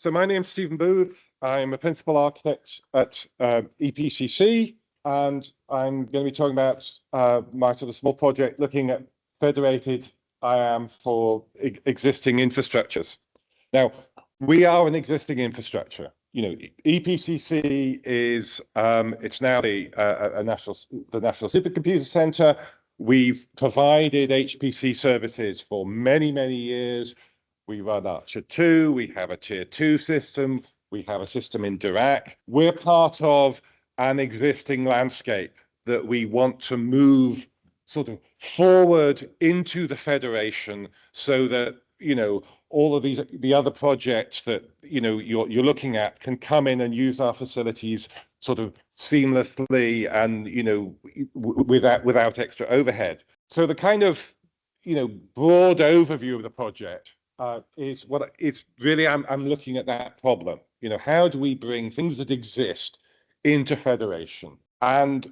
So my name's Stephen Booth. I'm a principal architect at EPCC, and I'm going to be talking about my sort of small project looking at federated IAM for existing infrastructures. Now, we are an existing infrastructure. You know, EPCC is it's now the National Supercomputer Center. We've provided HPC services for many, many years. We run Archer 2, we have a Tier 2 system, we have a system in Dirac. We're part of an existing landscape that we want to move sort of forward into the Federation so that, you know, all of the other projects that, you know, you're looking at can come in and use our facilities sort of seamlessly and, you know, without extra overhead. So the kind of, you know, broad overview of the project is what it's really, I'm looking at that problem. You know, how do we bring things that exist into Federation? And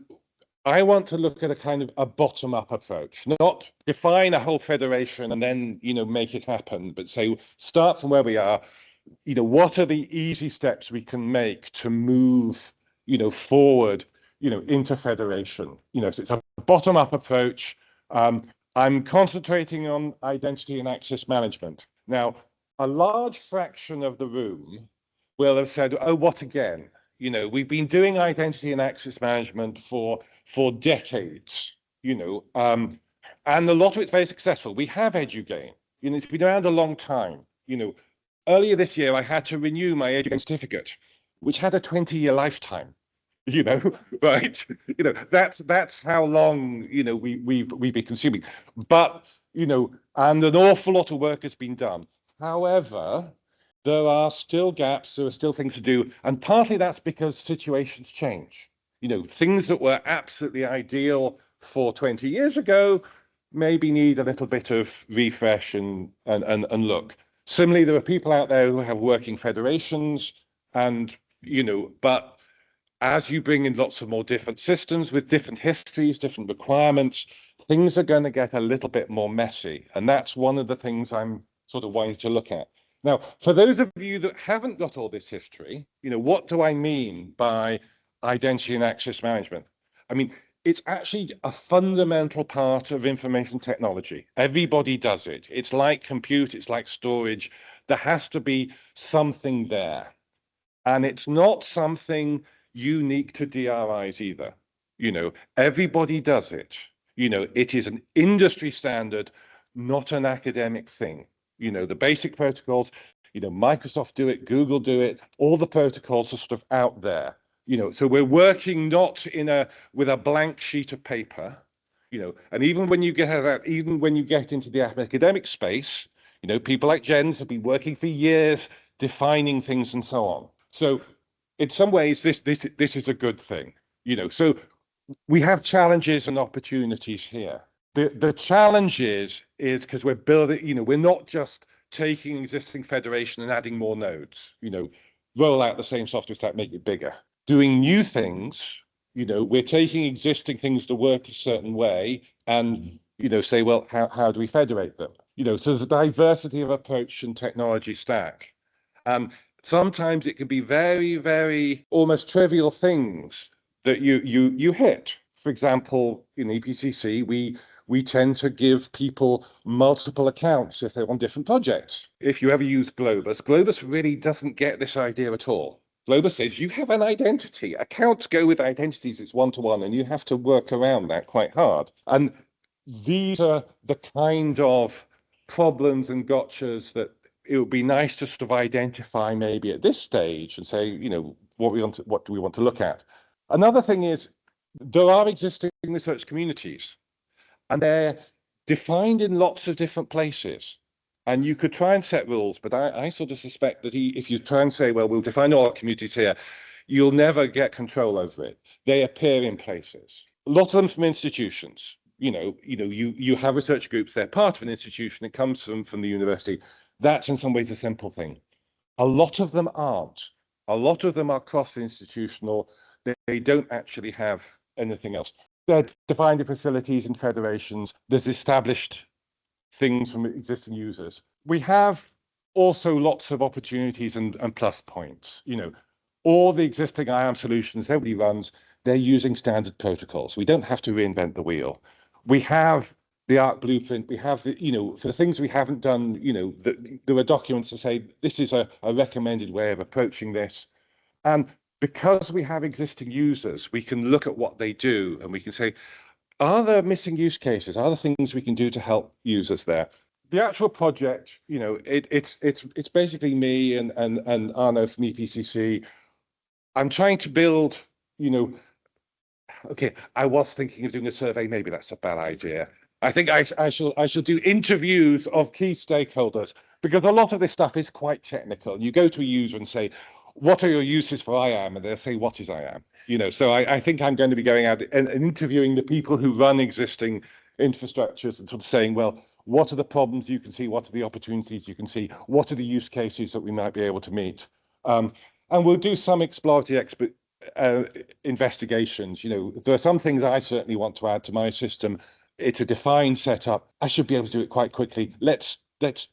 I want to look at a kind of a bottom-up approach, not define a whole Federation and then, you know, make it happen, but say, start from where we are. You know, what are the easy steps we can make to move, you know, forward, you know, into Federation? You know, so it's a bottom-up approach. I'm concentrating on identity and access management. Now, a large fraction of the room will have said, oh, what again? You know, we've been doing identity and access management for decades, you know, and a lot of it's very successful. We have EduGain, you know, it's been around a long time. You know, earlier this year, I had to renew my EduGain certificate, which had a 20-year lifetime. You know, right? You know, that's how long, you know, we've been consuming. But, you know, and an awful lot of work has been done. However, there are still gaps, there are still things to do. And partly that's because situations change. You know, things that were absolutely ideal for 20 years ago maybe need a little bit of refresh and look. Similarly, there are people out there who have working federations and, you know, but as you bring in lots of more different systems with different histories, different requirements, things are going to get a little bit more messy. And that's one of the things I'm sort of wanting to look at. Now, for those of you that haven't got all this history, you know, what do I mean by identity and access management? I mean, it's actually a fundamental part of information technology. Everybody does it. It's like compute, it's like storage. There has to be something there. And it's not something unique to DRIs either. You know, everybody does it. You know, it is an industry standard, not an academic thing. You know, the basic protocols, you know, Microsoft do it, Google do it, all the protocols are sort of out there. You know, so we're working not with a blank sheet of paper, you know, and even when you get into the academic space, you know, people like Jens have been working for years defining things and so on. So in some ways, this is a good thing, you know. So we have challenges and opportunities here. The challenge is because we're building, you know, we're not just taking existing federation and adding more nodes, you know, roll out the same software stack, make it bigger. Doing new things, you know, we're taking existing things to work a certain way and, you know, say, well, how do we federate them? You know, so there's a diversity of approach and technology stack. Sometimes it can be very, very almost trivial things that you hit. For example, in EPCC, we tend to give people multiple accounts if they're on different projects. If you ever use Globus, Globus really doesn't get this idea at all. Globus says you have an identity. Accounts go with identities, it's one-to-one, and you have to work around that quite hard. And these are the kind of problems and gotchas that it would be nice to sort of identify maybe at this stage and say, you know, what do we want to look at? Another thing is there are existing research communities and they're defined in lots of different places. And you could try and set rules, but I sort of suspect that if you try and say, well, we'll define all our communities here, you'll never get control over it. They appear in places. A lot of them from institutions. You have research groups, they're part of an institution, it comes from the university. That's in some ways a simple thing. A lot of them aren't. A lot of them are cross-institutional. They don't actually have anything else. They're defined in facilities and federations. There's established things from existing users. We have also lots of opportunities and plus points. You know, all the existing IAM solutions everybody runs, they're using standard protocols. We don't have to reinvent the wheel. We have the ARC blueprint. We have the, you know, for the things we haven't done, you know, there are documents that say this is a recommended way of approaching this. And because we have existing users, we can look at what they do and we can say, are there missing use cases? Are there things we can do to help users there? The actual project, you know, it's basically me and Arno from EPCC. I'm trying to build, you know, okay, I was thinking of doing a survey. Maybe that's a bad idea. I think I shall do interviews of key stakeholders, because a lot of this stuff is quite technical. You go to a user and say, what are your uses for IAM? And they'll say, what is IAM? You know, so I think I'm going to be going out and interviewing the people who run existing infrastructures and sort of saying, well, what are the problems you can see? What are the opportunities you can see? What are the use cases that we might be able to meet? And we'll do some exploratory investigations. You know, there are some things I certainly want to add to my system. It's a defined setup. I should be able to do it quite quickly. Let's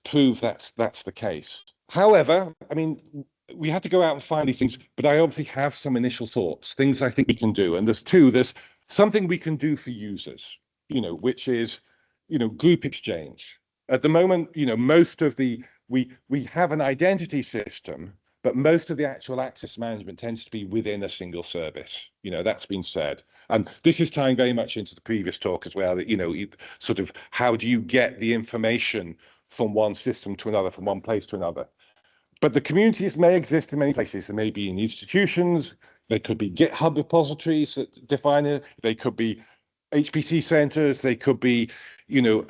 prove that's the case. However, I mean, we have to go out and find these things, but I obviously have some initial thoughts, things I think we can do. And there's something we can do for users, you know, which is, you know, group exchange. At the moment, you know, most of we have an identity system, but most of the actual access management tends to be within a single service. You know, that's been said. And this is tying very much into the previous talk as well, that, you know, sort of how do you get the information from one system to another, from one place to another? But the communities may exist in many places. They may be in institutions. They could be GitHub repositories that define it. They could be HPC centers. They could be, you know,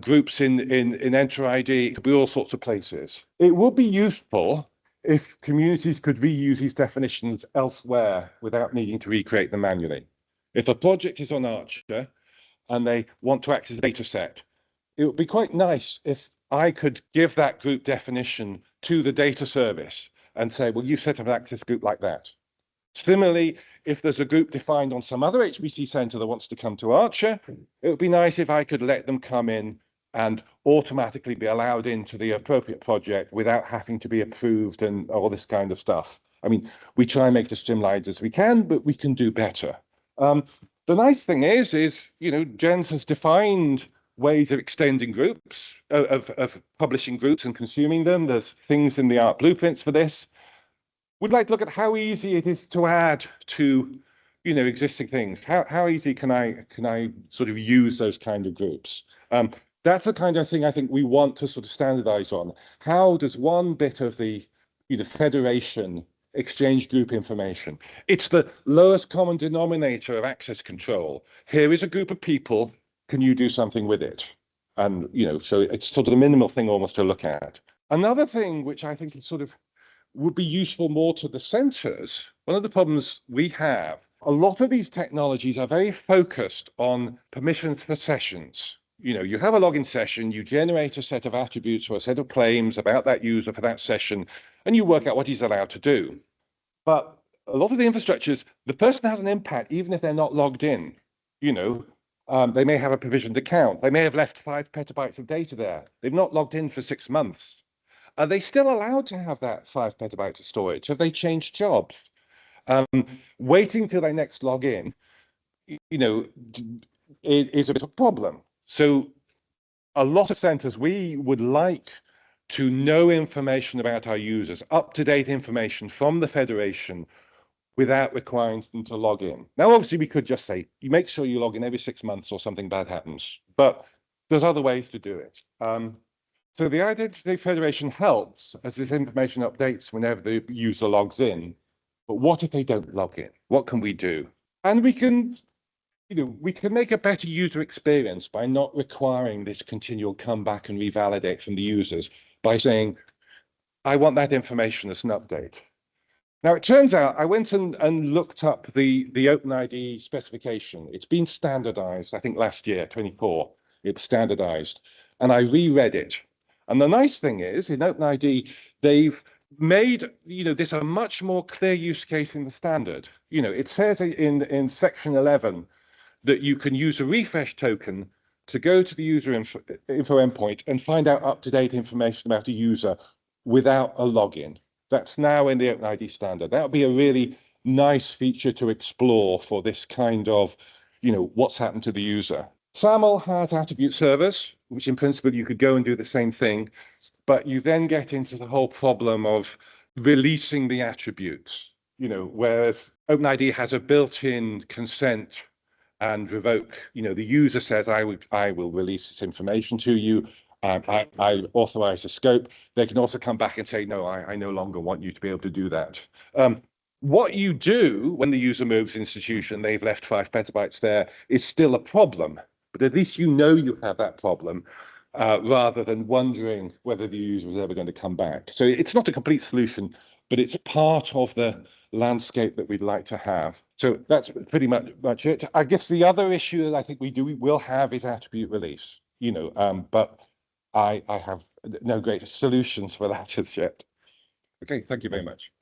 groups in Enter ID. It could be all sorts of places. It would be useful if communities could reuse these definitions elsewhere without needing to recreate them manually. If a project is on Archer and they want to access a data set, it would be quite nice if I could give that group definition to the data service and say, well, you set up an access group like that. Similarly, if there's a group defined on some other HPC center that wants to come to Archer, it would be nice if I could let them come in and automatically be allowed into the appropriate project without having to be approved and all this kind of stuff. I mean, we try and make it as streamlined as we can, but we can do better. The nice thing is, you know, Jens has defined ways of extending groups, of publishing groups and consuming them. There's things in the ARC blueprints for this. We'd like to look at how easy it is to add to, you know, existing things. How easy can I sort of use those kind of groups? That's the kind of thing I think we want to sort of standardize on. How does one bit of the, you know, federation exchange group information? It's the lowest common denominator of access control. Here is a group of people. Can you do something with it? And, you know, so it's sort of the minimal thing almost to look at. Another thing which I think is sort of would be useful more to the centers, one of the problems we have, a lot of these technologies are very focused on permissions for sessions. You know, you have a login session, you generate a set of attributes or a set of claims about that user for that session, and you work out what he's allowed to do. But a lot of the infrastructures, the person has an impact even if they're not logged in. You know, they may have a provisioned account. They may have left 5 petabytes of data there. They've not logged in for 6 months. Are they still allowed to have that 5 petabytes of storage? Have they changed jobs? Waiting till they next log in, you know, is a bit of a problem. So a lot of centers, we would like to know information about our users, up-to-date information from the Federation without requiring them to log in. Now, obviously, we could just say, you make sure you log in every 6 months or something bad happens, but there's other ways to do it. So the Identity Federation helps as this information updates whenever the user logs in. But what if they don't log in? What can we do? And we can, you know, we can make a better user experience by not requiring this continual come back and revalidate from the users by saying, I want that information as an update. Now, it turns out I went and looked up the OpenID specification. It's been standardized, I think last year, 24, it was standardized, and I reread it. And the nice thing is, in OpenID, they've made, you know, this a much more clear use case in the standard. You know, it says in section 11 that you can use a refresh token to go to the user info endpoint and find out up-to-date information about a user without a login. That's now in the OpenID standard. That would be a really nice feature to explore for this kind of, what's happened to the user. SAML has attribute servers, which in principle you could go and do the same thing, but you then get into the whole problem of releasing the attributes, whereas OpenID has a built-in consent and revoke. The user says, I will release this information to you. I authorize the scope. They can also come back and say, no, I no longer want you to be able to do that. What you do when the user moves institution, they've left 5 petabytes there, is still a problem. But at least you have that problem, rather than wondering whether the user is ever going to come back. So it's not a complete solution, but it's part of the landscape that we'd like to have. So that's pretty much it. I guess the other issue that I think we will have is attribute release, but I have no great solutions for that as yet. Okay, thank you very much.